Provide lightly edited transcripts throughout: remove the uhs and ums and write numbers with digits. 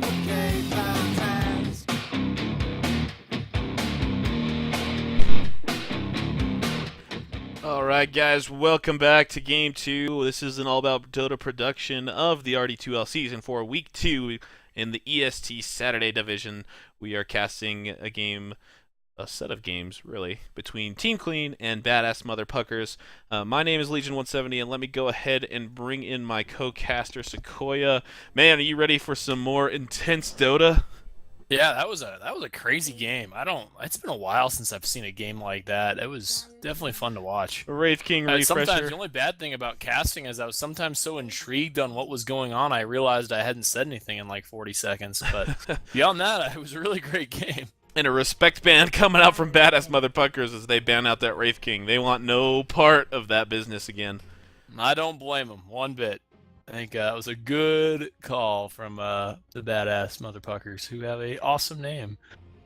Okay, Valentine's. Alright guys, welcome back to Game 2. This is an All About Dota production of the RD2L Season 4, Week 2 in the EST Saturday Division. We are casting a set of games, really, between Team Clean and Badass Motherpuckers. My name is Legion170, and let me go ahead and bring in my co-caster, Sequoia. Man, are you ready for some more intense Dota? Yeah, that was a crazy game. It's been a while since I've seen a game like that. It was definitely fun to watch. Wraith King refresher. Sometimes the only bad thing about casting is I was sometimes so intrigued on what was going on, I realized I hadn't said anything in like 40 seconds. But beyond that, it was a really great game. And a respect ban coming out from Badass Motherpuckers as they ban out that Wraith King. They want no part of that business again. I don't blame them one bit. I think that was a good call from the Badass Motherpuckers, who have a awesome name.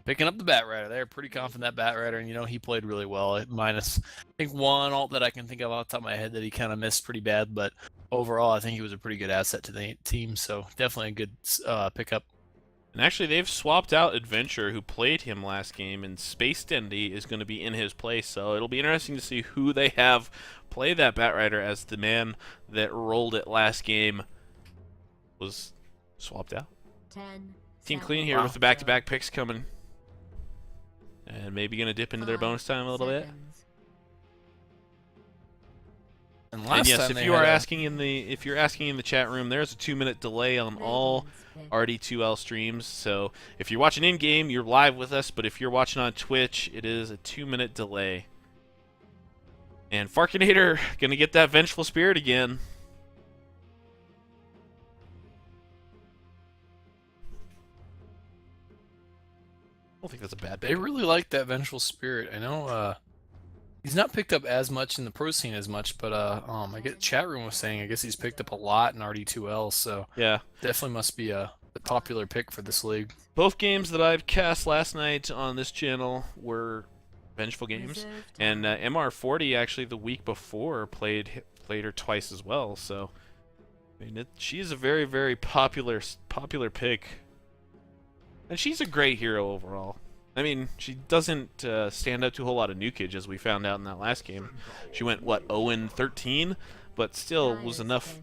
Picking up the Bat Rider. They're pretty confident that Bat Rider, and he played really well. Minus, I think, one ult that I can think of off the top of my head that he kind of missed pretty bad, but overall, I think he was a pretty good asset to the team, so definitely a good pickup. And actually, they've swapped out Adventure, who played him last game, and Space Dendy is going to be in his place. So it'll be interesting to see who they have play that Batrider, as the man that rolled it last game was swapped out. Team Clean here with the back-to-back picks coming. And maybe going to dip into their bonus time a little bit. And yes, if you're asking in the chat room, there's a 2-minute delay on all RD2L streams. So if you're watching in game, you're live with us. But if you're watching on Twitch, it is a 2-minute delay. And Farkinator gonna get that Vengeful Spirit again. I don't think that's a bad pick. They really like that Vengeful Spirit. I know he's not picked up as much in the pro scene as much, but I get chat room was saying I guess he's picked up a lot in RD2L, so yeah, definitely must be a popular pick for this league. Both games that I've cast last night on this channel were Vengeful games, and MR40 actually the week before played her twice as well. So I mean, she's a very, very popular pick, and she's a great hero overall. I mean, she doesn't stand up to a whole lot of new kids, as we found out in that last game. She went, what, 0-13, but still was enough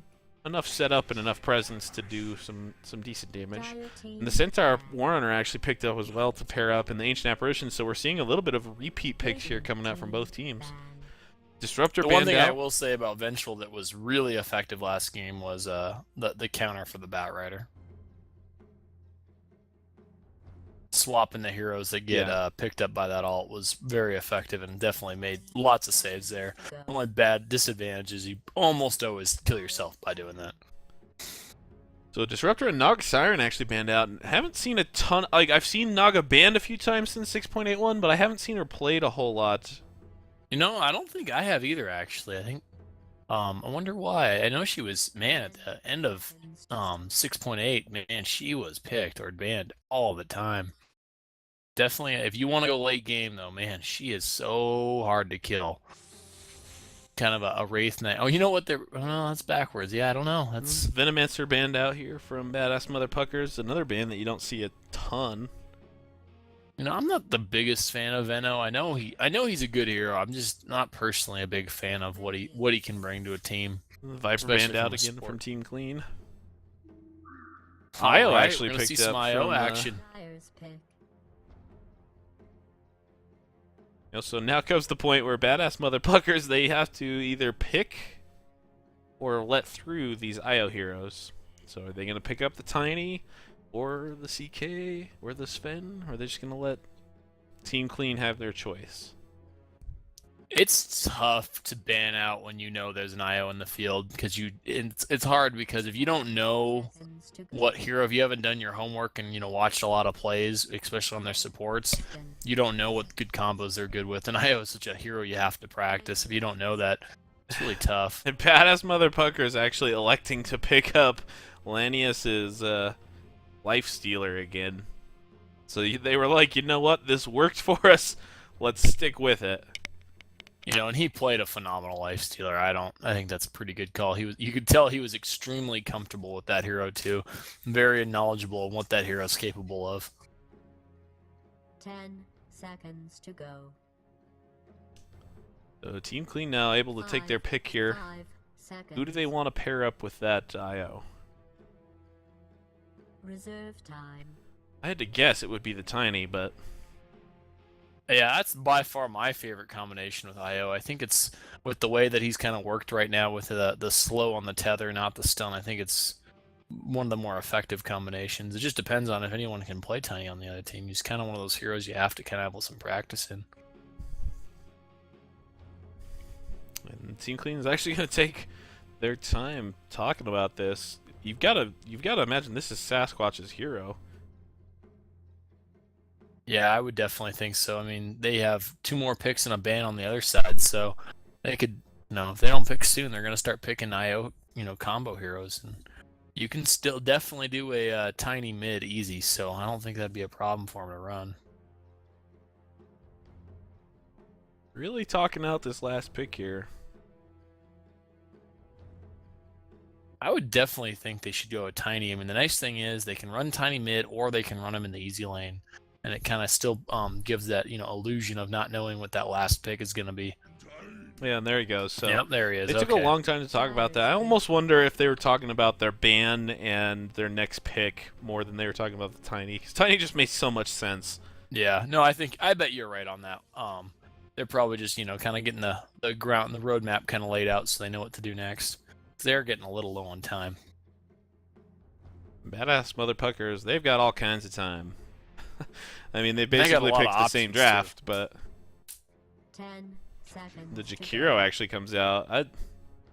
setup and enough presence to do some decent damage. And the Centaur Warrunner actually picked up as well to pair up in the Ancient Apparition, so we're seeing a little bit of repeat picks here coming out from both teams. Disruptor banned out. The one thing I will say about Vengeful that was really effective last game was the counter for the Bat Rider. Swapping the heroes that get picked up by that ult was very effective and definitely made lots of saves there. Only bad disadvantage is you almost always kill yourself by doing that. So Disruptor and Naga Siren actually banned out. And haven't seen a ton. Like, I've seen Naga banned a few times since 6.81, but I haven't seen her played a whole lot. I don't think I have either, actually. I think I wonder why. I know she was, man, at the end of 6.8, man, she was picked or banned all the time. Definitely, if you want to go late game, though, man, she is so hard to kill. Kind of a Wraith Knight. Oh, you know what? Oh, that's backwards. Yeah, I don't know. That's Venomancer banned out here from Badass Motherpuckers. Another band that you don't see a ton. I'm not the biggest fan of Veno. I know he's a good hero. I'm just not personally a big fan of what he can bring to a team. Viper banned out again from Team Clean. Io actually picked up some action. So now comes the point where Badass Motherpuckers, they have to either pick or let through these IO heroes. So are they going to pick up the Tiny or the CK or the Sven, or are they just going to let Team Clean have their choice? It's tough to ban out when you know there's an IO in the field, because it's hard, because if you don't know what hero, if you haven't done your homework and watched a lot of plays, especially on their supports, you don't know what good combos they're good with. And IO is such a hero you have to practice. If you don't know that, it's really tough. And Badass Motherpucker is actually electing to pick up Lanius's Life Stealer again. So they were like, you know what, this worked for us, let's stick with it. You know, and he played a phenomenal life stealer. I think that's a pretty good call. You could tell he was extremely comfortable with that hero too. Very knowledgeable on what that hero's capable of. 10 seconds to go. So Team Clean now able to take their pick here. 5 seconds. Who do they want to pair up with that IO? Reserve time. I had to guess it would be the Tiny, but Yeah, that's by far my favorite combination with IO. I think it's with the way that he's kind of worked right now with the slow on the tether, not the stun. I think it's one of the more effective combinations. It just depends on if anyone can play Tiny on the other team. He's kind of one of those heroes you have to kind of have some practice in. and Team Clean is actually going to take their time talking about this. You've got to imagine this is Sasquatch's hero. Yeah, I would definitely think so. I mean, they have 2 more picks and a ban on the other side, so they could, if they don't pick soon, they're going to start picking IO, combo heroes, and you can still definitely do a Tiny mid easy, so I don't think that'd be a problem for him to run. Really talking out this last pick here. I would definitely think they should go with Tiny. I mean, the nice thing is they can run Tiny mid, or they can run him in the easy lane, and it kind of still gives that illusion of not knowing what that last pick is going to be. Yeah, and there he goes. So yep, there he is. It took a long time to talk about that. I almost wonder if they were talking about their ban and their next pick more than they were talking about the Tiny. 'Cause Tiny just makes so much sense. Yeah, no, I bet you're right on that. They're probably just kind of getting the ground, the roadmap kind of laid out so they know what to do next. They're getting a little low on time. Badass motherfuckers, they've got all kinds of time. I mean, they basically picked the same draft, too. but 10 seconds. the to Jakiro go. actually comes out.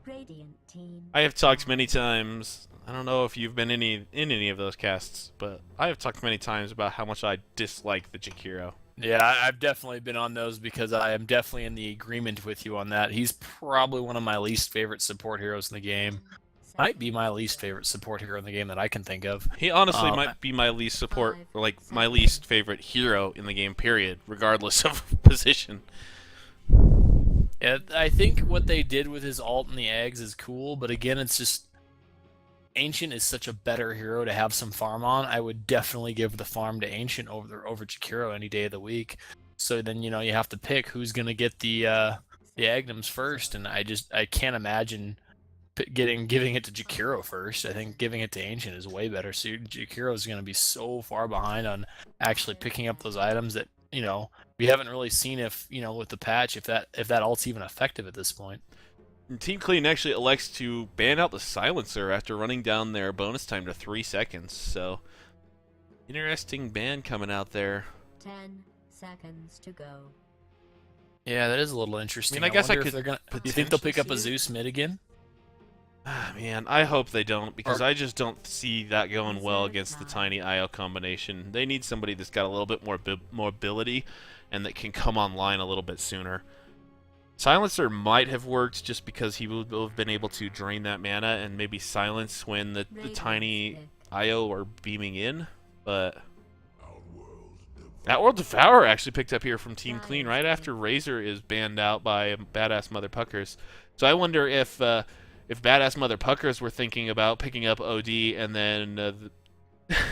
Radiant team. I have talked many times. I don't know if you've been in any of those casts, but I have talked many times about how much I dislike the Jakiro. Yeah, I've definitely been on those because I am definitely in the agreement with you on that. He's probably one of my least favorite support heroes in the game. Might be my least favorite support hero in the game that I can think of. He honestly might be my least my least favorite hero in the game, period, regardless of position. Yeah, I think what they did with his ult and the eggs is cool, but again, it's just Ancient is such a better hero to have some farm on. I would definitely give the farm to Ancient over Jakiro any day of the week. So then you have to pick who's gonna get the Agnums first, and I can't imagine giving it to Jakiro first. I think giving it to Ancient is way better. So Jakiro is gonna be so far behind on actually picking up those items that we haven't really seen if with the patch if that ult's even effective at this point. And Team Clean actually elects to ban out the silencer after running down their bonus time to 3 seconds. So interesting ban coming out there. 10 seconds to go. Yeah, that is a little interesting. I mean, I guess I wonder could if they're gonna. You think they'll pick up a potentially Zeus mid again? Ah, man, I hope they don't, because I just don't see that going well against the Tiny IO combination. They need somebody that's got a little bit more mobility and that can come online a little bit sooner. Silencer might have worked just because he would have been able to drain that mana and maybe silence when the Tiny IO are beaming in, but Outworld Devourer actually picked up here from Team Clean right after Razor is banned out by Badass Motherpuckers. So I wonder if Badass Motherpuckers were thinking about picking up OD and then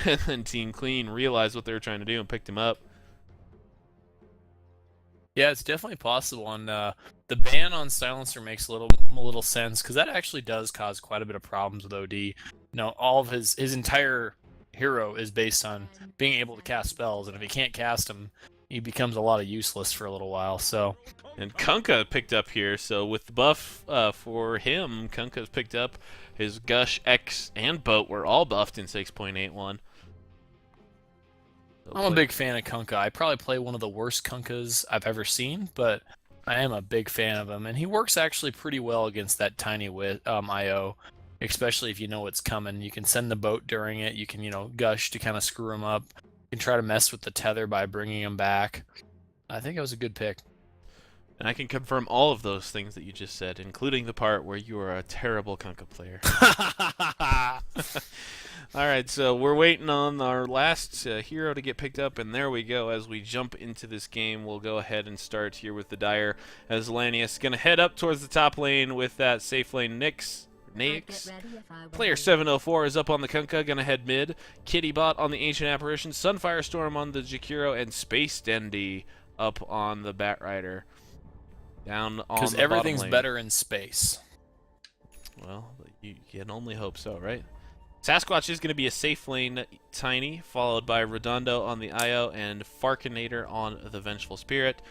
and then Team Clean realized what they were trying to do and picked him up. Yeah, it's definitely possible, and the ban on Silencer makes a little sense because that actually does cause quite a bit of problems with OD. All of his entire hero is based on being able to cast spells, and if he can't cast them, he becomes a lot of useless for a little while. So, and Kunkka picked up here, so with the buff for him, Kunkka's picked up. His Gush, X, and Boat were all buffed in 6.81. I'm a big fan of Kunkka. I probably play one of the worst Kunkkas I've ever seen, but I am a big fan of him, and he works actually pretty well against that Tiny IO, especially if you know what's coming. You can send the boat during it. You can, Gush to kind of screw him up. You can try to mess with the tether by bringing him back. I think it was a good pick. And I can confirm all of those things that you just said, including the part where you are a terrible Kunkka player. Alright, so we're waiting on our last hero to get picked up, and there we go. As we jump into this game, we'll go ahead and start here with the Dire, as Lanius is going to head up towards the top lane with that safe lane Nyx. Player 704 is up on the Kunkka, going to head mid. Kitty Bot on the Ancient Apparition, Sunfire Storm on the Jakiro, and Space Dendy up on the Batrider. Down on because the everything's bottom lane. better in space. Well, you can only hope so, right? Sasquatch is going to be a safe lane Tiny, followed by Redondo on the Io and Farkinator on the Vengeful Spirit.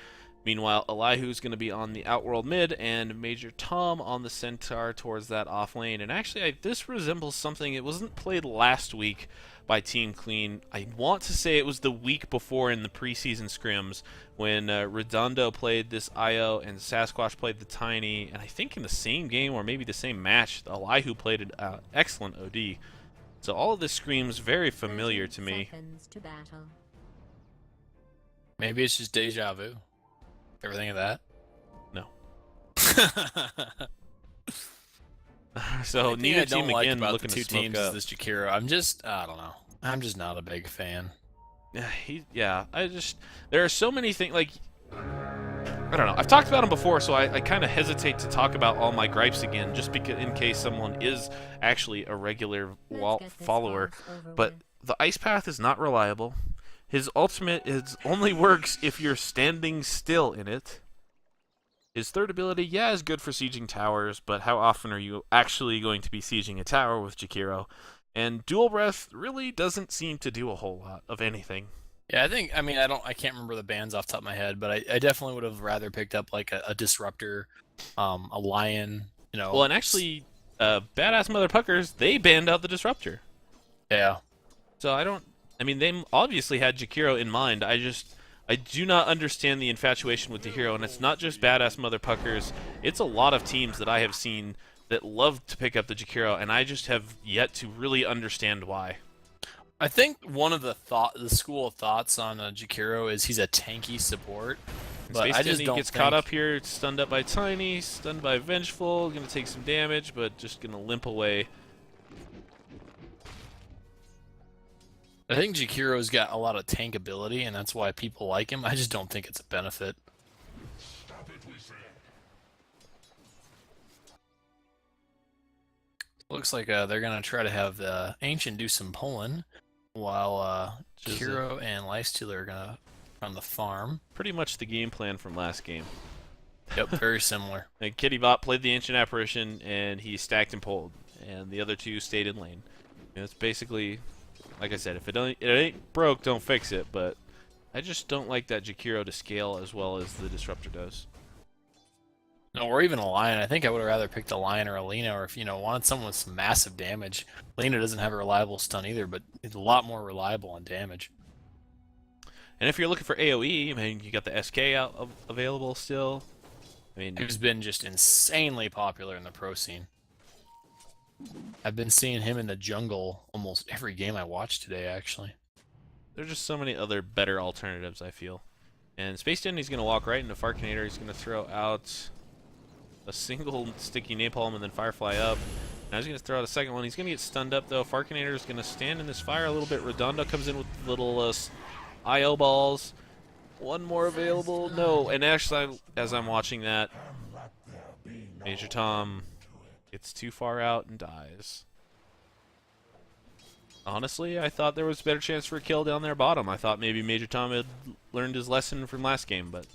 Meanwhile, Elihu is going to be on the Outworld mid, and Major Tom on the Centaur towards that off lane. And actually, this resembles something. It wasn't played last week by Team Clean. I want to say it was the week before in the preseason scrims when Redondo played this Io and Sasquatch played the Tiny. And I think in the same game or maybe the same match, Elihu played an excellent OD. So all of this screams very familiar to me. Maybe it's just deja vu. Everything of that? No. So neither team again looking to smoke up. This Jakiro, I don't know. I'm just not a big fan. Yeah, there are so many things, like, I don't know. I've talked about him before, so I kind of hesitate to talk about all my gripes again, just because in case someone is actually a regular follower. But the Ice Path is not reliable. His ultimate only works if you're standing still in it. His third ability, yeah, is good for sieging towers, but how often are you actually going to be sieging a tower with Jakiro? And Dual Breath really doesn't seem to do a whole lot of anything. Yeah, I can't remember the bands off the top of my head, but I definitely would have rather picked up like a Disruptor, a Lion, you know. Well, and actually, Badass Mother Puckers, they banned out the Disruptor. Yeah. So they obviously had Jakiro in mind. I do not understand the infatuation with the hero, and it's not just Badass Mother Puckers. It's a lot of teams that I have seen that love to pick up the Jakiro, and I just have yet to really understand why. I think one of the school of thoughts on Jakiro is he's a tanky support. But Space I just Dendy don't gets caught up here, stunned up by Tiny, stunned by Vengeful, gonna take some damage, but just gonna limp away. I think Jakiro's got a lot of tank ability, and that's why people like him. I just don't think it's a benefit. Looks like they're going to try to have the Ancient do some pulling, while Jakiro and Lifestealer are going to run the farm. Pretty much the game plan from last game. Yep, very similar. And Kitty Bot played the Ancient Apparition, and he stacked and pulled, and the other two stayed in lane. And it's basically, like I said, if it ain't broke, don't fix it, but I just don't like that Jakiro to scale as well as the Disruptor does. No, or even a Lion. I think I would have rather picked a Lion or a Lena, or if, wanted someone with some massive damage. Lena doesn't have a reliable stun either, but it's a lot more reliable on damage. And if you're looking for AoE, you got the SK out available still. He's been just insanely popular in the pro scene. I've been seeing him in the jungle almost every game I watched today, actually. There's just so many other better alternatives, I feel. And Space Dendy's going to walk right into Farkinator. He's going to throw out a single sticky napalm and then Firefly up. Now he's going to throw out a second one. He's going to get stunned up, though. Farkinator is going to stand in this fire a little bit. Redondo comes in with little IO balls. One more available. No. And actually, as I'm watching that, Major Tom gets too far out and dies. Honestly, I thought there was a better chance for a kill down there bottom. I thought maybe Major Tom had learned his lesson from last game, but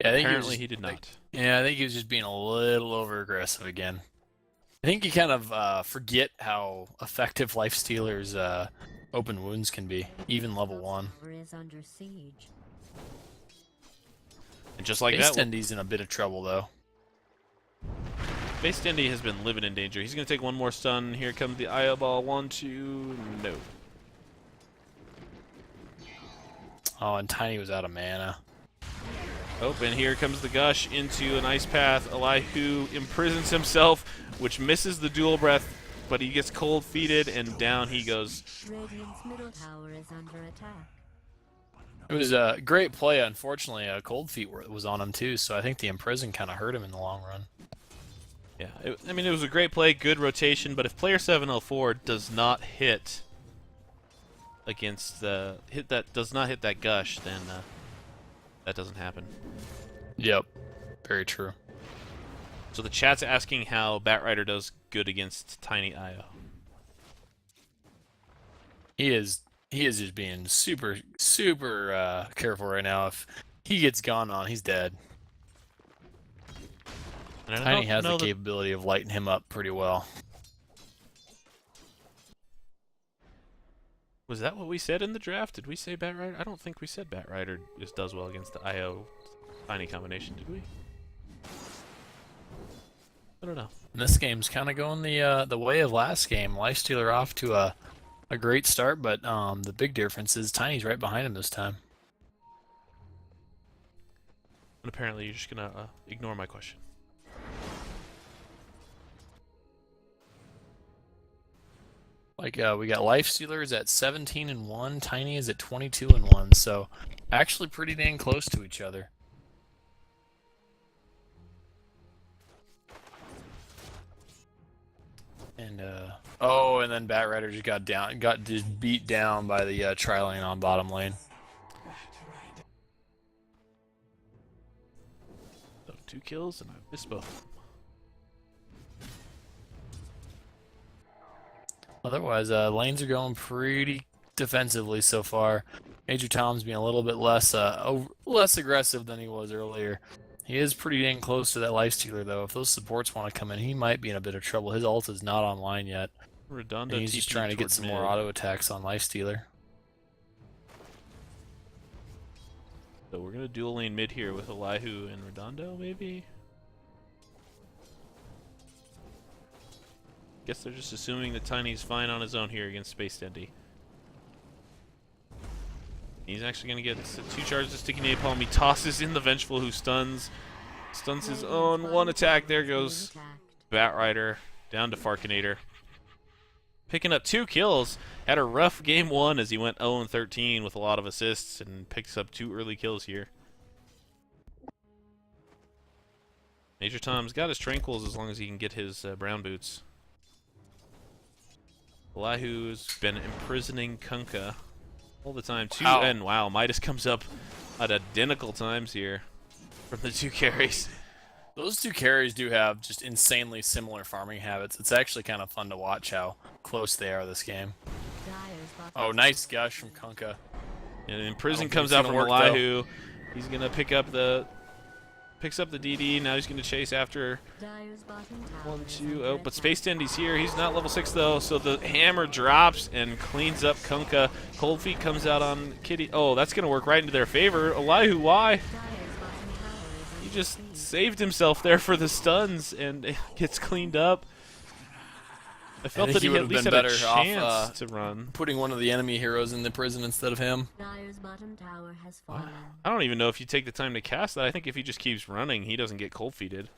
yeah, apparently he did not. Yeah, I think he was just being a little over-aggressive again. I think you kind of forget how effective Lifestealer's open wounds can be, even level 1. And just like Space that, Dendy's in a bit of trouble, though. Space Dendy has been living in danger. He's going to take one more stun. Here comes the IO ball. 1, 2, no. Oh, and Tiny was out of mana. Oh, and here comes the Gush into an Ice Path. Elihu imprisons himself, which misses the dual breath, but he gets cold feeted, and down he goes. Radiant's middle tower is under attack. It was a great play. Unfortunately, Cold Feet was on him too, so I think the Imprison kind of hurt him in the long run. Yeah, I mean, it was a great play, good rotation, but if player 704 does not hit against does not hit that gush, then that doesn't happen. Yep, very true. So the chat's asking how Batrider does good against Tiny IO. He is just being super careful right now. If he gets gone on, he's dead. Tiny has the capability of lighting him up pretty well. Was that what we said in the draft? Did we say Batrider? I don't think we said Batrider just does well against the IO Tiny combination, did we? I don't know. And this game's kind of going the way of last game. Lifestealer off to a great start, but the big difference is Tiny's right behind him this time. And apparently you're just gonna ignore my question. Like we got Lifestealers at 17-1, Tiny is at 22-1, so actually pretty dang close to each other. And and then Batrider just got just beat down by the tri-lane on bottom lane. So 2 kills and I missed both. Otherwise, lanes are going pretty defensively so far. Major Tom's being a little bit less aggressive than he was earlier. He is pretty dang close to that Lifestealer, though. If those supports want to come in, he might be in a bit of trouble. His ult is not online yet. Redondo, and he's just trying to get some more auto attacks on Lifestealer. So we're going to dual lane mid here with Elihu and Redondo, maybe? Guess they're just assuming that Tiny's fine on his own here against Space Dandy. He's actually going to get 2 charges of Sticky Napalm. He tosses in the Vengeful, who stuns his own. 1 attack. There goes Batrider down to Farkinator. Picking up 2 kills. Had a rough game 1 as he went 0-13 with a lot of assists and picks up 2 early kills here. Major Tom's got his Tranquils as long as he can get his brown boots. Elihu's been imprisoning Kunkka all the time. And wow, Midas comes up at identical times here from the 2 carries. Those 2 carries do have just insanely similar farming habits. It's actually kind of fun to watch how close they are this game. Oh, nice gush from Kunkka. And Imprison comes out from Elihu. He's gonna picks up the DD. Now he's gonna chase after 1, 2. Oh, but Space Dandy's here. He's not level 6 though, so the hammer drops and cleans up Kunkka. Cold Feet comes out on Kitty. Oh, that's gonna work right into their favor. Elihu, why? He just saved himself there for the stuns and it gets cleaned up. I felt that he at least had a chance to run. Putting one of the enemy heroes in the prison instead of him. I don't even know if you take the time to cast that. I think if he just keeps running, he doesn't get cold-feeted.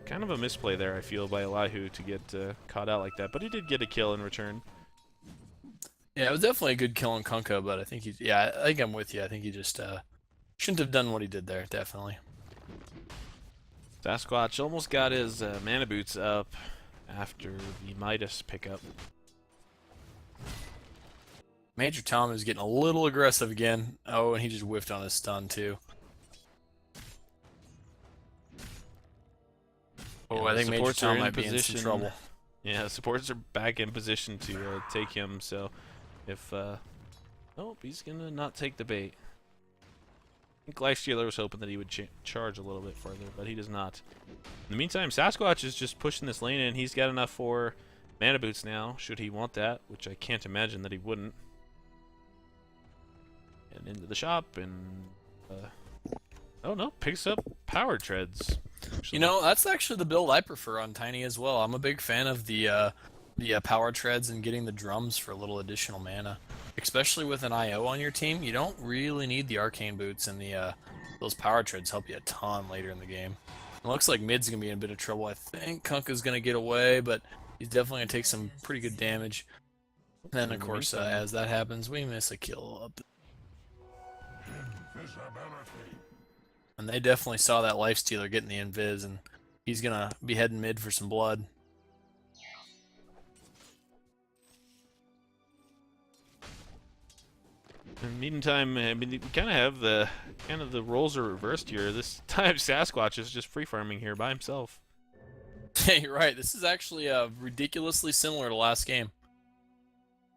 Kind of a misplay there, I feel, by Elihu to get caught out like that. But he did get a kill in return. Yeah, it was definitely a good kill on Kunkka, but I think I think I'm with you. I think he just shouldn't have done what he did there, definitely. Sasquatch almost got his mana boots up after the Midas pickup. Major Tom is getting a little aggressive again. Oh, and he just whiffed on his stun too. Oh, I think Major Tom might be in some trouble. Yeah, supports are back in position to take him, so if... nope, he's going to not take the bait. I think Lifestealer was hoping that he would charge a little bit further, but he does not. In the meantime, Sasquatch is just pushing this lane in. He's got enough for mana boots now, should he want that, which I can't imagine that he wouldn't. And into the shop, and... oh no, picks up power treads. You know, that's actually the build I prefer on Tiny as well. I'm a big fan of the power treads and getting the drums for a little additional mana. Especially with an IO on your team, you don't really need the arcane boots, and those power treads help you a ton later in the game. It looks like mid's going to be in a bit of trouble. I think Kunkka's going to get away, but he's definitely going to take some pretty good damage. Then, of course, as that happens, we miss a kill up. And they definitely saw that lifestealer getting the invis, and he's gonna be heading mid for some blood. In the meantime, I mean, we kind of have the roles are reversed here. This time, Sasquatch is just free farming here by himself. Hey, you're right. This is actually ridiculously similar to last game.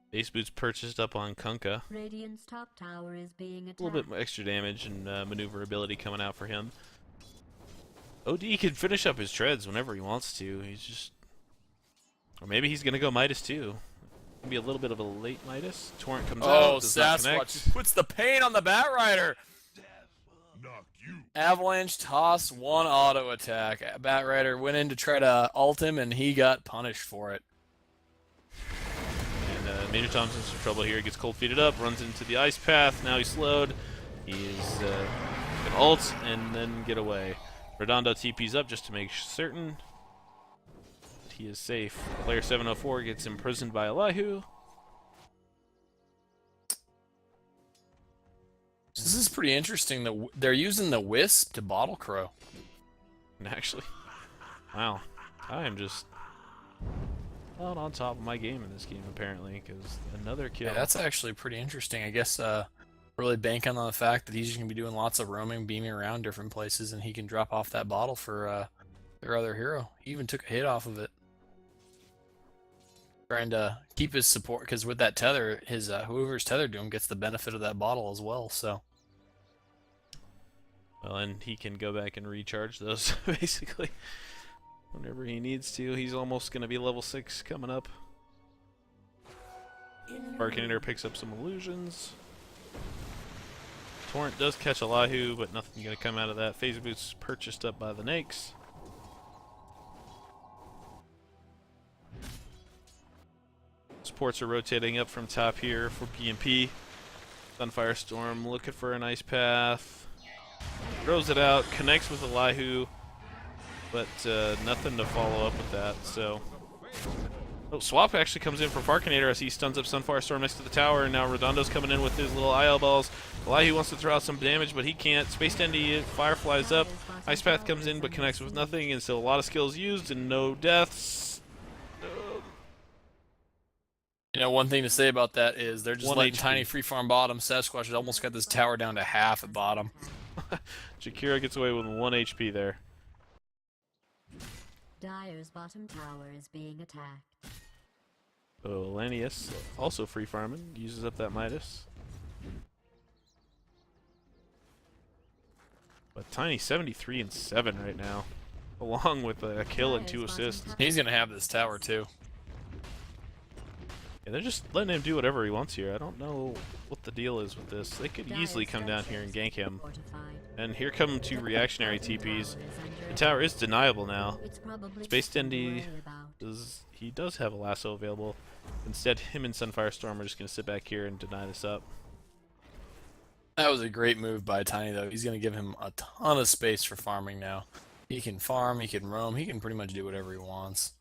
Base boots purchased up on Kunkka. Radiant's top tower is being attacked. A little bit extra damage and maneuverability coming out for him. OD can finish up his treads whenever he wants to. He's just, or maybe he's gonna go Midas too. Be a little bit of a late Midas. Torrent comes out. Oh, Does not Sasquatch connect. just puts the pain on the Batrider. Avalanche toss, one auto attack. Batrider went in to try to ult him, and he got punished for it. And Major Tom's in some trouble here. Gets cold feeted up, runs into the ice path. Now he's slowed. He's gonna ult and then get away. Redondo TP's up just to make certain that he is safe. Player 704 gets imprisoned by Elihu. This is pretty interesting that they're using the Wisp to bottle Crow. And actually, wow, I am just not on top of my game in this game apparently, because another kill. Yeah, that's actually pretty interesting. I guess really banking on the fact that he's just going to be doing lots of roaming, beaming around different places, and he can drop off that bottle for their other hero. He even took a hit off of it. Trying to keep his support, because with that tether, his whoever's tethered to him gets the benefit of that bottle as well, so. Well, and he can go back and recharge those, basically, whenever he needs to. He's almost going to be level 6 coming up. Sparkinator picks up some illusions. Torrent does catch Elihu, but nothing going to come out of that. Phase Boots purchased up by the Nakes. Supports are rotating up from top here for PMP. Sunfire Storm looking for an ice path. Throws it out, connects with Elihu, but nothing to follow up with that. So, Swap actually comes in for Farkinator as he stuns up Sunfire Storm next to the tower, and now Redondo's coming in with his little IL balls. Elihu wants to throw out some damage, but he can't. Space Dandy Fireflies up. Ice Path comes in, but connects with nothing, and so a lot of skills used and no deaths. You know, one thing to say about that is they're just letting HP. Tiny free farm bottom. Sasquatch has almost got this tower down to half at bottom. Jakira gets away with 1 HP there. Dire's bottom tower is being attacked. Oh, Lanius also free farming, uses up that Midas. But Tiny 73 and 7 right now, along with a kill and 2 assists. He's going to have this tower too. Yeah, they're just letting him do whatever he wants here. I don't know what the deal is with this. They could easily come down here and gank him. And here come 2 reactionary TPs. The tower is deniable now. Space Dandy does have a lasso available. Instead, him and Sunfire Storm are just going to sit back here and deny this up. That was a great move by Tiny, though. He's going to give him a ton of space for farming now. He can farm, he can roam, he can pretty much do whatever he wants.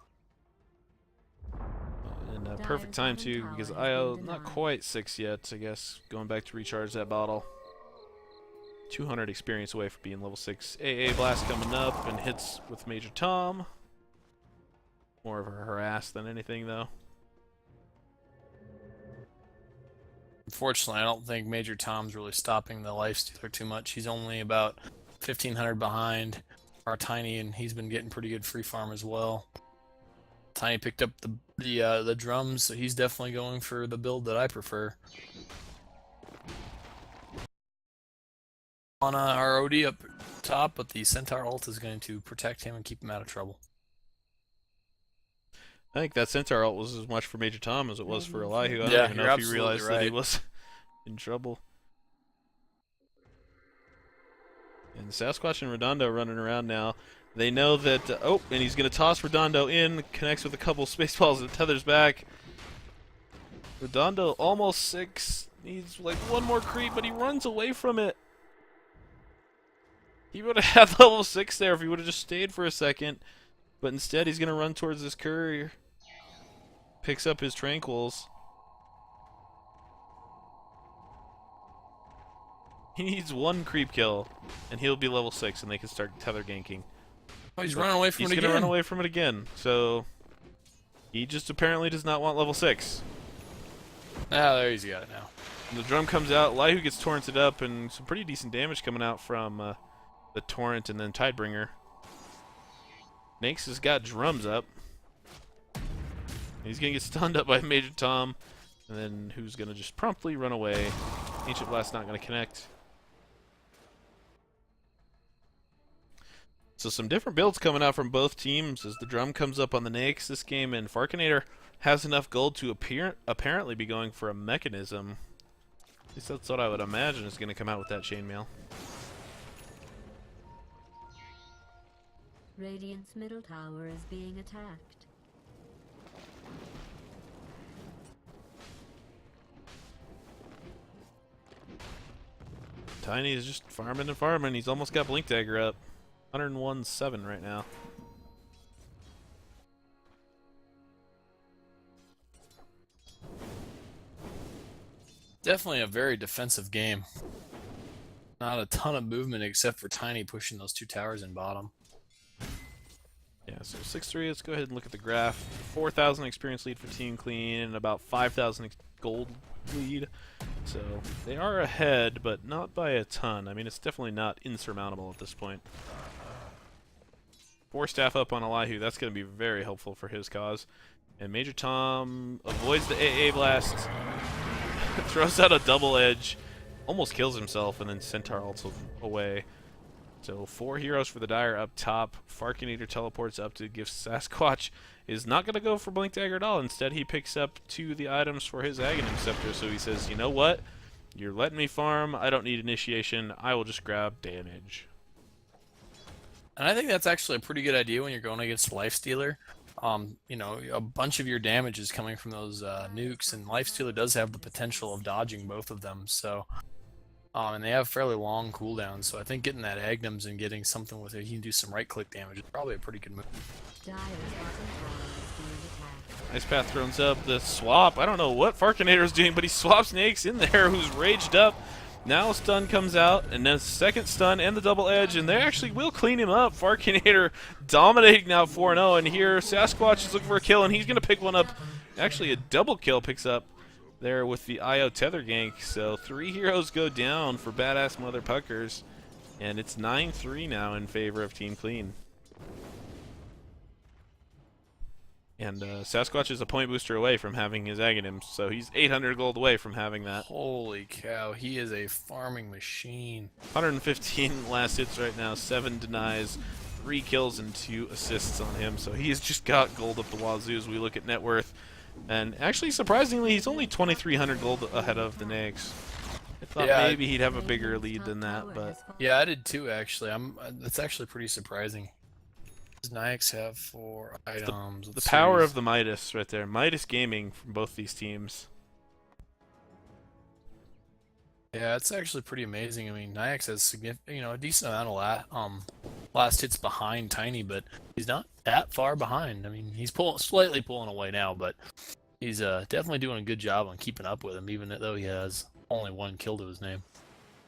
And perfect time, too, because IO not quite 6 yet, I guess. Going back to recharge that bottle. 200 experience away from being level 6. AA Blast coming up and hits with Major Tom. More of a harass than anything, though. Unfortunately, I don't think Major Tom's really stopping the Lifestealer too much. He's only about 1,500 behind our Tiny, and he's been getting pretty good free farm as well. Tiny picked up the drums, so he's definitely going for the build that I prefer. On our OD up top, but the Centaur ult is going to protect him and keep him out of trouble. I think that Centaur ult was as much for Major Tom as it was for Elihu. I don't Yeah, even know you're if he realized absolutely that he right. was in trouble. And Sasquatch and Redondo running around now. They know that, and he's going to toss Redondo in, connects with a couple Spaceballs and tethers back. Redondo almost 6, needs like 1 more creep, but he runs away from it. He would have had level 6 there if he would have just stayed for a second, but instead he's going to run towards this courier. Picks up his Tranquils. He needs one creep kill, and he'll be level 6, and they can start tether ganking. Oh, he's running away from it again. He's gonna run away from it again. So he just apparently does not want level 6. Ah, there he's got it now. And the drum comes out. Lihu gets torrented up, and some pretty decent damage coming out from the torrent and then Tidebringer. Nakes has got drums up. He's gonna get stunned up by Major Tom, and then who's gonna just promptly run away. Ancient Blast not gonna connect. So some different builds coming out from both teams as the drum comes up on the Nakes this game, and Farkinator has enough gold to apparently be going for a mechanism. At least that's what I would imagine is going to come out with that chainmail. Radiant's middle tower is being attacked. Tiny is just farming and farming. He's almost got Blink Dagger up. 101.7 right now. Definitely a very defensive game. Not a ton of movement except for Tiny pushing those 2 towers in bottom. Yeah, so 6-3, let's go ahead and look at the graph. 4,000 experience lead for Team Clean and about 5,000 gold lead. So they are ahead, but not by a ton. I mean, it's definitely not insurmountable at this point. 4 staff up on Elihu, that's going to be very helpful for his cause. And Major Tom avoids the AA blast, throws out a double edge, almost kills himself, and then Centaur ults away. So 4 heroes for the Dire up top. Farkinator teleports up to give Sasquatch is not going to go for Blink Dagger at all. Instead, he picks up 2 of the items for his Aghanim Scepter. So he says, you know what? You're letting me farm. I don't need initiation. I will just grab damage. And I think that's actually a pretty good idea when you're going against Lifestealer. You know, a bunch of your damage is coming from those nukes, and Lifestealer does have the potential of dodging both of them. So, and they have fairly long cooldowns. So I think getting that Agnums and getting something with it, he can do some right-click damage. It's probably a pretty good move. Ice Path throws up the swap. I don't know what Farkinator's doing, but he swaps Nakes in there, who's raged up. Now a stun comes out, and then a second stun and the double edge, and they actually will clean him up. Farkinator dominating now 4-0, and here Sasquatch is looking for a kill, and he's going to pick one up. Actually, a double kill picks up there with the IO tether gank. So 3 heroes go down for badass mother puckers, and it's 9-3 now in favor of Team Clean. And Sasquatch is a point booster away from having his Aghanim, so he's 800 gold away from having that. Holy cow, he is a farming machine. 115 last hits right now, 7 denies, 3 kills and 2 assists on him, so he's just got gold up the wazoo as we look at net worth. And actually, surprisingly, he's only 2,300 gold ahead of the Nakes. I thought maybe he'd have a bigger lead than that, but... Yeah, I did too, actually. That's actually pretty surprising. Nikes have 4 items. The power of the Midas right there. Midas Gaming from both these teams. Yeah, it's actually pretty amazing. I mean, Nyx has a decent amount of last hits behind Tiny, but he's not that far behind. I mean, he's slightly pulling away now, but he's definitely doing a good job on keeping up with him, even though he has only 1 kill to his name.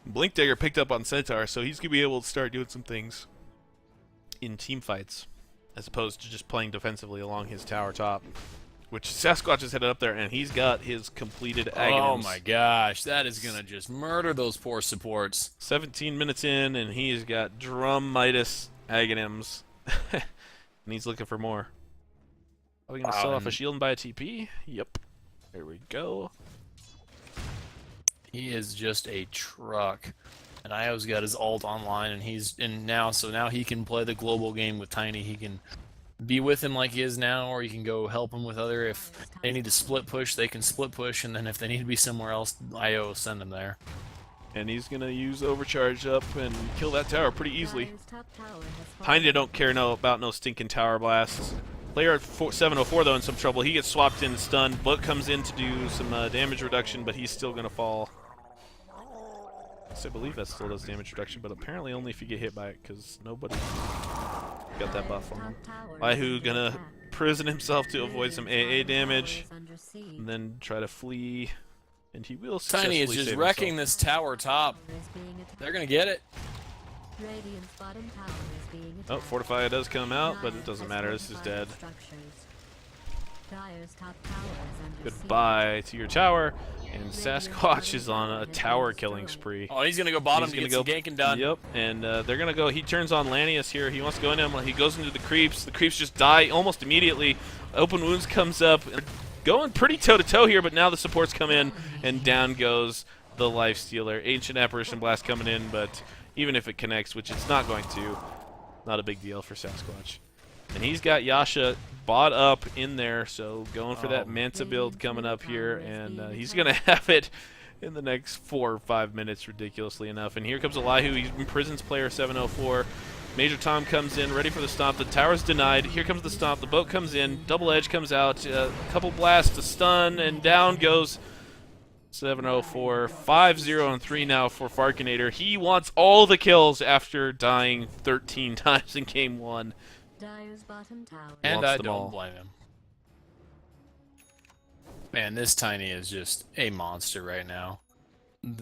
Blink Dagger picked up on Centaur, so he's gonna be able to start doing some things in team fights, as opposed to just playing defensively along his tower top, which Sasquatch is headed up there, and he's got his completed Aghanims. Oh my gosh, that is gonna just murder those poor supports. 17 minutes in, and he's got Drum Midas Aghanims, and he's looking for more. Are we gonna sell off a shield and buy a TP? Yep. There we go. He is just a truck. And Io's got his ult online, and now he can play the global game with Tiny. He can be with him like he is now, or he can go help him with other. If they need to split push, they can split push, and then if they need to be somewhere else, Io will send them there. And he's gonna use overcharge up and kill that tower pretty easily. Tiny don't care about no stinking tower blasts. Player at 704 though in some trouble. He gets swapped in, stunned. Book comes in to do some damage reduction, but he's still gonna fall. I believe that still does damage reduction, but apparently only if you get hit by it, because nobody got that buff on him. Lihu gonna prison himself to avoid some AA damage, and then try to flee And he will Tiny is successfully just save wrecking himself. this tower top. They're gonna get it. Radiant's bottom tower is being attacked. Oh, Fortify does come out, but it Dire doesn't has matter. This is fortified dead. structures. Dire's top tower is under siege. Goodbye to your tower. And Sasquatch is on a tower killing spree. Oh, he's gonna go bottom He's to gonna get some ganking done. Yep, and they're gonna go. He turns on Lanius here. He wants to go in him. He goes into the creeps. The creeps just die almost immediately. Open wounds comes up. Going pretty toe to toe here, but now the supports come in, and down goes the life stealer. Ancient Apparition Blast coming in, but even if it connects, which it's not going to, not a big deal for Sasquatch. And he's got Yasha bought up in there, so going for that Manta build coming up here, and he's gonna have it in the next 4 or 5 minutes, ridiculously enough. And here comes Elihu. He imprisons player 704. Major Tom comes in, ready for the stomp. The tower's denied. Here comes the stomp. The boat comes in. Double Edge comes out. A couple blasts to stun, and down goes 704. 5-0 and 3 now for Farkinator. He wants all the kills after dying 13 times in game 1. Dire's bottom tower. And Wants I them don't all. blame him. Man, this Tiny is just a monster right now.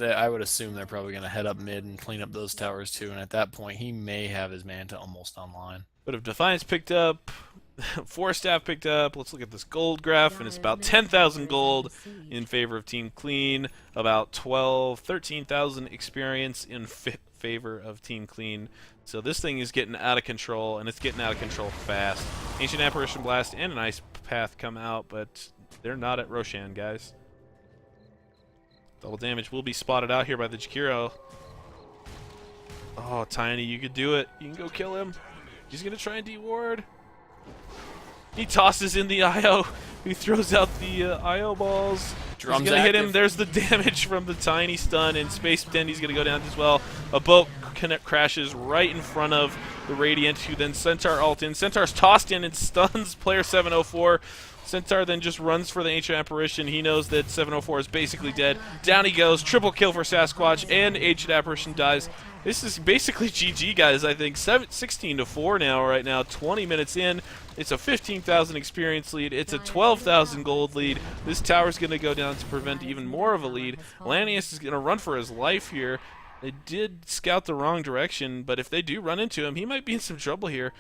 I would assume they're probably going to head up mid and clean up those towers too, and at that point he may have his Manta almost online. But if Defiance picked up, Force Staff picked up, let's look at this gold graph, and it's about 10,000 gold in favor of Team Clean, about 13,000 experience in favor of Team Clean. So this thing is getting out of control, and it's getting out of control fast. Ancient Apparition Blast and an Ice Path come out, but they're not at Roshan, guys. Double damage will be spotted out here by the Jakiro. Oh, Tiny, you could do it. You can go kill him. He's going to try and de-ward. He tosses in the IO. He throws out the IO balls. Drum's He's going to hit him. active. There's the damage from the Tiny stun, and Space Dendy's going to go down as well. A boat crashes right in front of the Radiant, who then Centaur ult in. Centaur's tossed in and stuns player 704. Centaur then just runs for the Ancient Apparition. He knows that 704 is basically dead. Down he goes. Triple kill for Sasquatch, and Ancient Apparition dies. This is basically GG, guys, I think. 16-4 now, right now. 20 minutes in. It's a 15,000 experience lead. It's a 12,000 gold lead. This tower's going to go down to prevent even more of a lead. Lanius is going to run for his life here. They did scout the wrong direction, but if they do run into him, he might be in some trouble here.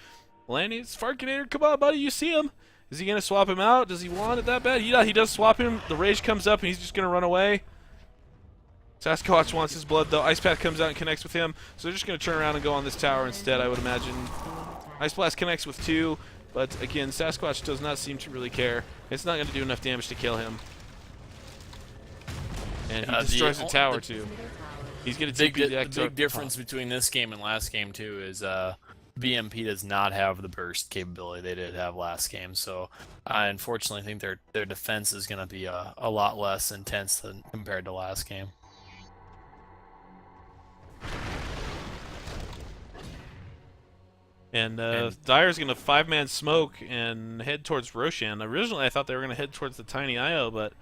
Lanius, Farkinator, come on, buddy, you see him. Is he going to swap him out? Does he want it that bad? He does swap him. The rage comes up, and he's just going to run away. Sasquatch wants his blood, though. Ice Path comes out and connects with him, so they're just going to turn around and go on this tower instead, I would imagine. Ice Blast connects with 2, but again, Sasquatch does not seem to really care. It's not going to do enough damage to kill him. And he destroys the tower, too. He's going to take The big difference between this game and last game too is BMP does not have the burst capability they did have last game, so I unfortunately think their defense is going to be a lot less intense than compared to last game. And Dire's going to 5-man smoke and head towards Roshan. Originally, I thought they were going to head towards the Tiny IO, but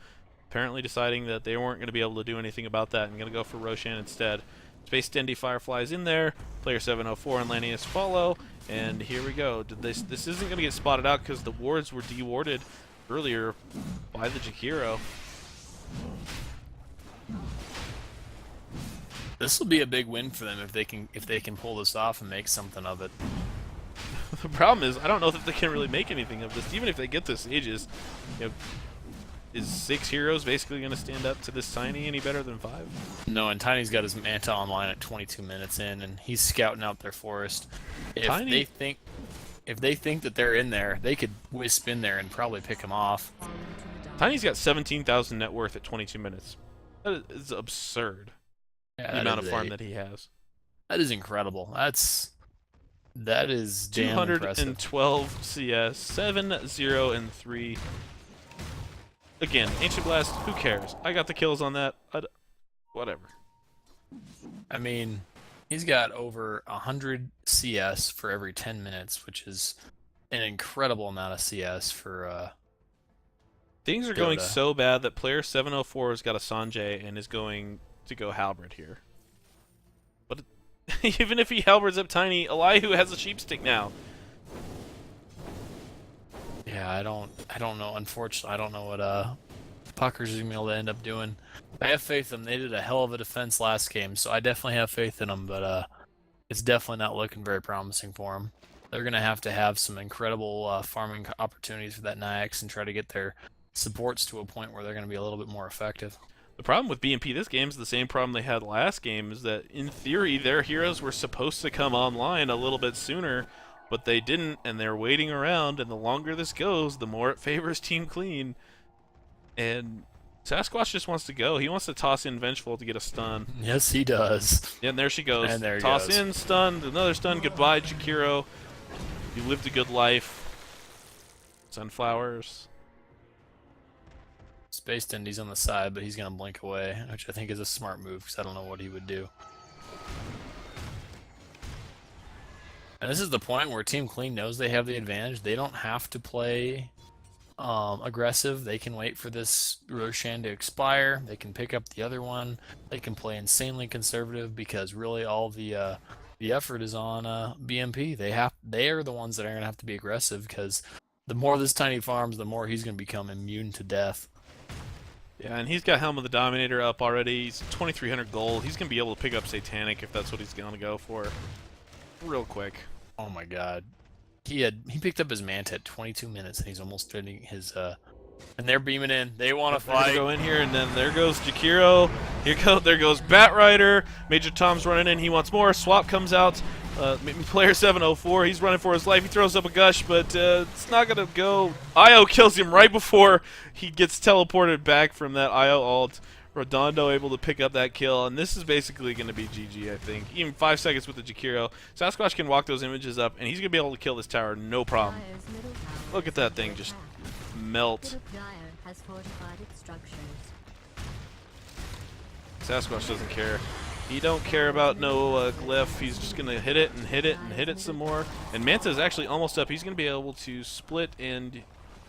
apparently deciding that they weren't going to be able to do anything about that and going to go for Roshan instead. Space Dendy Firefly's in there. Player 704 and Lanius follow. And here we go. This isn't going to get spotted out because the wards were de-warded earlier by the Jakiro. This will be a big win for them if they can pull this off and make something of it. The problem is, I don't know that they can really make anything of this. Even if they get the Sages, you know, is 6 heroes basically going to stand up to this Tiny any better than 5? No, and Tiny's got his Manta online at 22 minutes in, and he's scouting out their forest. If they think that they're in there, they could wisp in there and probably pick them off. Tiny's got 17,000 net worth at 22 minutes. That is absurd. Yeah, The amount of farm that he has. That is incredible. That is damn impressive. 212 CS, 7-0 and 3. Again, Ancient Blast, who cares? I got the kills on that. Whatever. I mean, he's got over 100 CS for every 10 minutes, which is an incredible amount of CS for Things are going so bad that player 704 has got a Sanjay and is going to go Halberd here. But even if he Halberds up Tiny, Elihu has a sheep stick now. Yeah, I don't know. Unfortunately, I don't know Puckers are going to be able to end up doing. I have faith in them. They did a hell of a defense last game, so I definitely have faith in them, but it's definitely not looking very promising for them. They're going to have some incredible farming opportunities for that Nyx and try to get their supports to a point where they're going to be a little bit more effective. The problem with BMP this game is the same problem they had last game, is that in theory their heroes were supposed to come online a little bit sooner, but they didn't, and they're waiting around, and the longer this goes, the more it favors Team Clean. And Sasquatch just wants to go. He wants to toss in Vengeful to get a stun. Yes, he does. Yeah, and there she goes. And there he toss goes. in, stunned, another stun. Goodbye, Jakiro. You lived a good life. Sunflowers. Space Dindy's on the side, but he's going to blink away, which I think is a smart move because I don't know what he would do. And this is the point where Team Clean knows they have the advantage. They don't have to play aggressive. They can wait for this Roshan to expire. They can pick up the other one. They can play insanely conservative because really all the effort is on BMP. They are the ones that are going to have to be aggressive because the more this Tiny farms, the more he's going to become immune to death. Yeah, and he's got Helm of the Dominator up already. He's 2,300 gold. He's going to be able to pick up Satanic if that's what he's going to go for. Real quick. Oh my god. He picked up his Manta at 22 minutes and he's almost getting his and they're beaming in. They want to fight. Go in here, and then there goes Jakiro. There goes Batrider. Major Tom's running in. He wants more. Swap comes out. Player 704. He's running for his life. He throws up a gush, but it's not gonna go. Io kills him right before he gets teleported back from that Io ult. Redondo able to pick up that kill, and this is basically going to be GG, I think. Even 5 seconds with the Jakiro. Sasquatch can walk those images up, and he's going to be able to kill this tower, no problem. Look at that thing just melt. Sasquatch doesn't care. He don't care about no glyph. He's just going to hit it and hit it and hit it some more. And Manta is actually almost up. He's going to be able to split and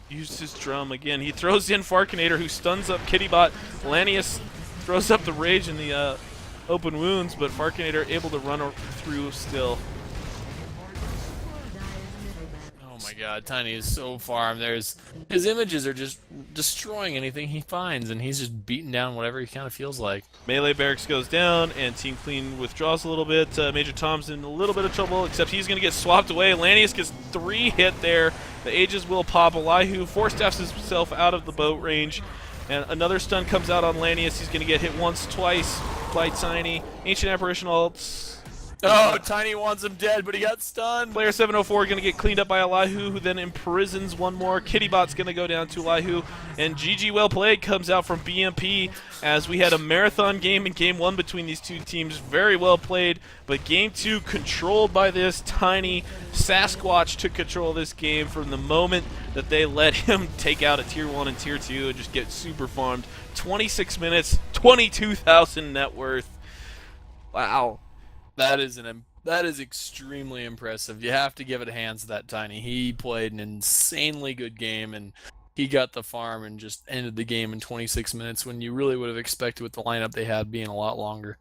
use his drum again. He throws in Farkinator, who stuns up Kittybot. Lanius throws up the Rage in the open wounds, but Farkinator able to run through still. Oh my god, Tiny is so farmed. His images are just destroying anything he finds, and he's just beating down whatever he kind of feels like. Melee Barracks goes down, and Team Clean withdraws a little bit. Major Tom's in a little bit of trouble, except he's going to get swapped away. Lanius gets 3 hit there. The Aegis will pop. Elihu force-staffs himself out of the boat range, and another stun comes out on Lanius. He's going to get hit once, twice by Tiny. Ancient Apparition ults. Oh, Tiny wants him dead, but he got stunned. Player 704 going to get cleaned up by Elihu, who then imprisons one more. Kittybot's going to go down to Elihu. And GG well played comes out from BMP, as we had a marathon game in Game 1 between these two teams. Very well played, but Game 2 controlled by this Tiny. Sasquatch took control of this game from the moment that they let him take out a Tier 1 and Tier 2 and just get super farmed. 26 minutes, 22,000 net worth. Wow. That is extremely impressive. You have to give it hands to that Tiny. He played an insanely good game, and he got the farm and just ended the game in 26 minutes when you really would have expected with the lineup they had being a lot longer.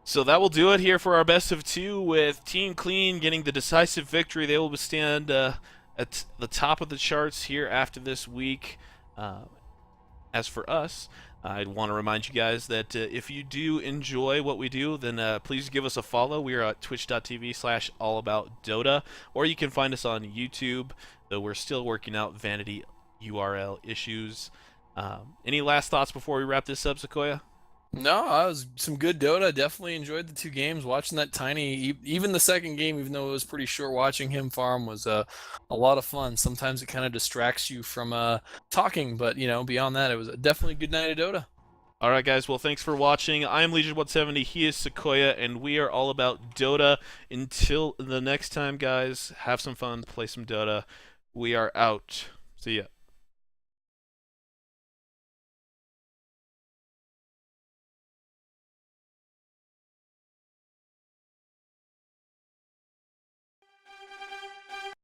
So that will do it here for our best of 2, with Team Clean getting the decisive victory. They will stand at the top of the charts here after this week. As for us, I want to remind you guys that if you do enjoy what we do, then please give us a follow. We are at twitch.tv/allaboutdota, or you can find us on YouTube, though we're still working out vanity URL issues. Any last thoughts before we wrap this up, Sequoia? No, that was some good Dota. Definitely enjoyed the 2 games. Watching that Tiny, even the second game, even though it was pretty short, watching him farm was a lot of fun. Sometimes it kind of distracts you from talking, but beyond that, it was definitely a good night of Dota. All right, guys. Well, thanks for watching. I am Legion170. He is Sequoia, and we are all about Dota. Until the next time, guys, have some fun, play some Dota. We are out. See ya.